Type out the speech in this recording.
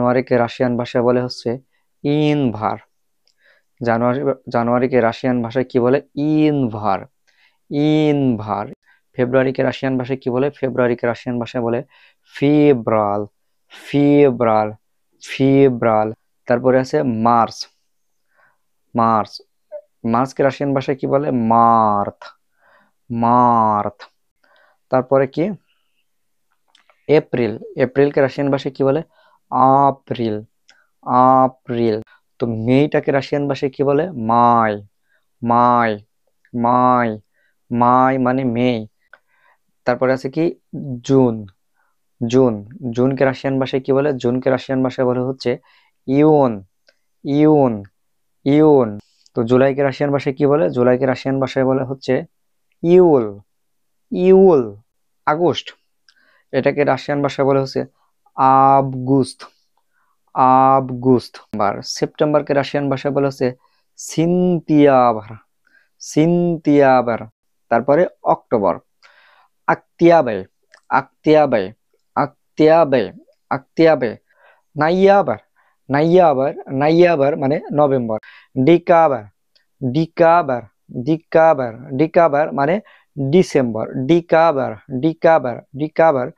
জানুয়ারিকে Russian ভাষায় বলে হচ্ছে ইনভার। জানুয়ারি জানুয়ারিকে রাশিয়ান ভাষায় কি বলে? ইনভার, ইনভার। ফেব্রুয়ারিকে রাশিয়ান ভাষায় কি বলে? ফেব্রুয়ারিকে রাশিয়ান ভাষায় বলে ফেব্রাল, ফেব্রাল, ফেব্রাল। তারপরে আছে মার্চ, মার্চ। মার্চকে রাশিয়ান ভাষায় কি বলে? মার্থ, মার্থ। তারপরে কি? এপ্রিল, এপ্রিলকে রাশিয়ান ভাষায় কি বলে? আপ্রিল, আপ্রিল। তো মেইটাকে রাশিয়ান ভাষায় কি বলে? মাই, মাই, মাই, মাই মানে মে। তারপরে আছে কি? June, June. জুনকে রাশিয়ান ভাষায় কি বলে? জুনকে রাশিয়ান ভাষায় বলে হচ্ছে ইউন, ইউন, ইউন। তো জুলাইকে রাশিয়ান ভাষায় কি বলে? জুলাইকে রাশিয়ান ভাষায় বলে হচ্ছে ইউল, ইউল। আগস্ট, এটাকে রাশিয়ান ভাষায় বলে হচ্ছে আবগুস্ত, আবগুস্ত। সেপ্টেম্বরকে রাশিয়ান ভাষায় বলে হচ্ছে সিনতিয়াবার, সিনতিয়াবার। তারপরে অক্টোবর, আক্তিয়াবে, আক্তিয়াবে, আক্তিয়াবে, আক্তিয়াবে। নাইয়াবার, নাইয়াবার, নাইয়াবার মানে নভেম্বর। ডিকাবার, ডিকাবার, ডিকাবার, ডিকাবার মানে ডিসেম্বর। ডিকাবার, ডিকাবার, ডিকাবার